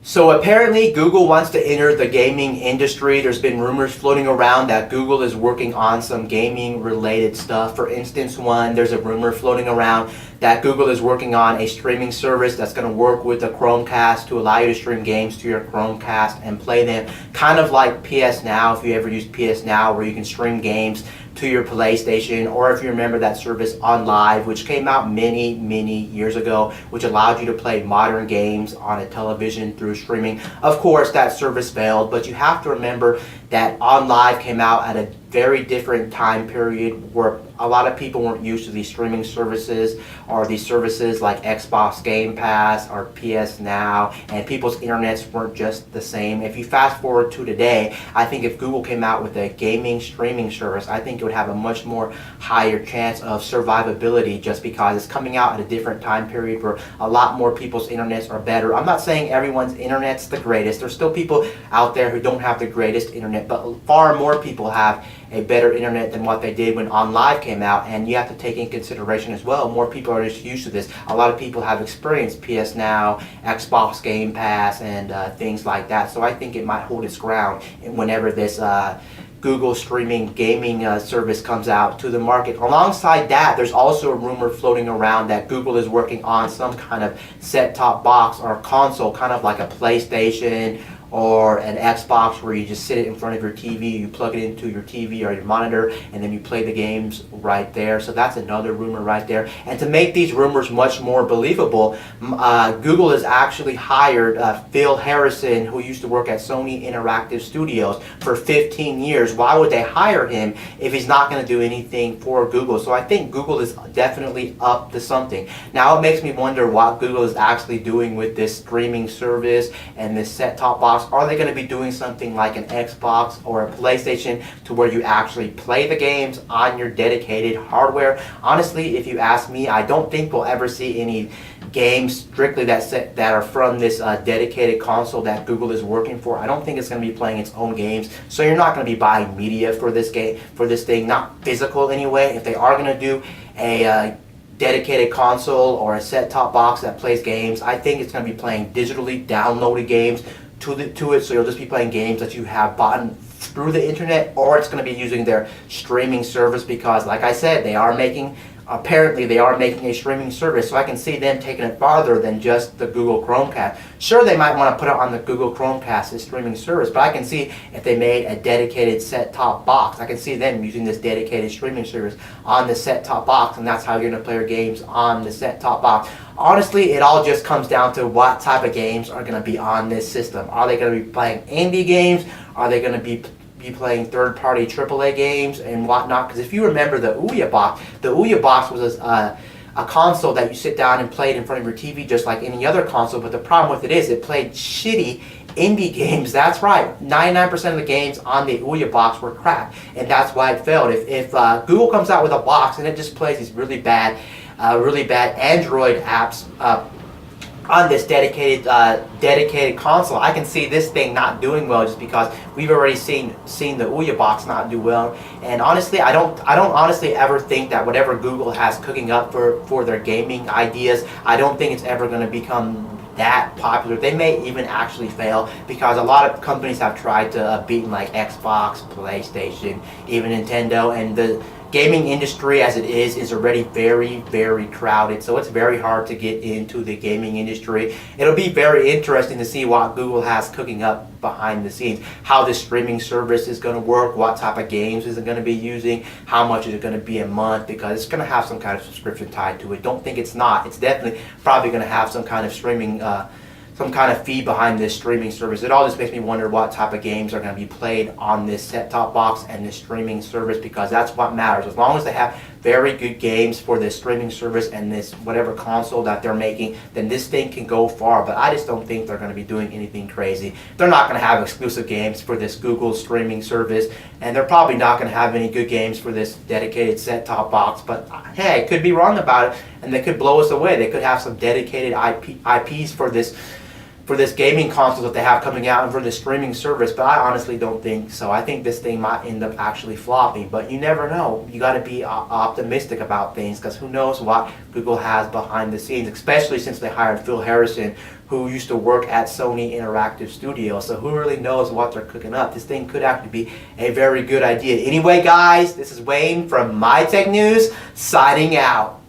So apparently Google wants to enter the gaming industry. There's been rumors floating around that Google is working on some gaming related stuff. For instance, there's a rumor floating around that Google is working on a streaming service that's going to work with the Chromecast to allow you to stream games to your Chromecast and play them, kind of like PS Now, if you ever used PS Now, where you can stream games to your PlayStation, or if you remember that service OnLive, which came out many years ago, which allowed you to play modern games on a television through streaming. Of course, that service failed, but you have to remember that OnLive came out at a very different time period where a lot of people weren't used to these streaming services or these services like Xbox Game Pass or PS Now, and people's internets weren't just the same. If you fast forward to today, I think if Google came out with a gaming streaming service, I think it would have a much more higher chance of survivability, just because it's coming out at a different time period where a lot more people's internets are better. I'm not saying everyone's internet's the greatest. There's still people out there who don't have the greatest internet, but far more people have a better internet than what they did when OnLive came out. And you have to take in consideration as well, more people are just used to this. A lot of people have experienced PS Now, Xbox Game Pass, and things like that. So I think it might hold its ground whenever this Google streaming gaming service comes out to the market. Alongside that, there's also a rumor floating around that Google is working on some kind of set-top box or console, kind of like a PlayStation or an Xbox, where you just sit it in front of your TV, you plug it into your TV or your monitor, and then you play the games right there. So that's another rumor right there. And to make these rumors much more believable, Google has actually hired Phil Harrison, who used to work at Sony Interactive Studios for 15 years. Why would they hire him if he's not going to do anything for Google? So I think Google is definitely up to something. Now it makes me wonder what Google is actually doing with this streaming service and this set-top box. Are they going to be doing something like an Xbox or a PlayStation to where you actually play the games on your dedicated hardware? Honestly, if you ask me, I don't think we'll ever see any games strictly that are from this dedicated console that Google is working for. I don't think it's going to be playing its own games. So you're not going to be buying media for this game, for this thing, not physical anyway. If they are going to do a dedicated console or a set-top box that plays games, I think it's going to be playing digitally downloaded games to it, so you'll just be playing games that you have bought through the internet, or it's going to be using their streaming service, because like I said, apparently they are making a streaming service, so I can see them taking it farther than just the Google Chromecast. Sure, they might want to put it on the Google Chromecast, this streaming service, but I can see if they made a dedicated set-top box, I can see them using this dedicated streaming service on the set-top box, and that's how you're going to play your games on the set-top box. Honestly, it all just comes down to what type of games are going to be on this system. Are they going to be playing indie games? Are they going to be playing third-party AAA games and whatnot? Because if you remember the Ouya box was a console that you sit down and played in front of your TV just like any other console, but the problem with it is it played shitty indie games. That's right, 99% of the games on the Ouya box were crap, and that's why it failed. If Google comes out with a box and it just plays these really bad Android apps on this dedicated console, I can see this thing not doing well, just because we've already seen the Ouya box not do well. And honestly, I don't honestly ever think that whatever Google has cooking up for their gaming ideas, I don't think it's ever going to become that popular. They may even actually fail, because a lot of companies have tried to beat like Xbox, PlayStation, even Nintendo, and the gaming industry as it is already very crowded, so it's very hard to get into the gaming industry. It'll be very interesting to see what Google has cooking up behind the scenes, how this streaming service is going to work, what type of games is it going to be using, how much is it going to be a month, because it's going to have some kind of subscription tied to it. Don't think it's not. It's definitely probably going to have some kind of streaming some kind of fee behind this streaming service. It all just makes me wonder what type of games are going to be played on this set-top box and this streaming service, because that's what matters. As long as they have very good games for this streaming service and this whatever console that they're making, then this thing can go far. But I just don't think they're going to be doing anything crazy. They're not going to have exclusive games for this Google streaming service, and they're probably not going to have any good games for this dedicated set-top box. But hey, I could be wrong about it, and they could blow us away. They could have some dedicated IPs for this for this gaming console that they have coming out and for this streaming service, but I honestly don't think so. I think this thing might end up actually flopping, but you never know. You got to be optimistic about things, because who knows what Google has behind the scenes, especially since they hired Phil Harrison, who used to work at Sony Interactive Studios. So who really knows what they're cooking up? This thing could actually be a very good idea. Anyway, guys, this is Wayne from My Tech News, signing out.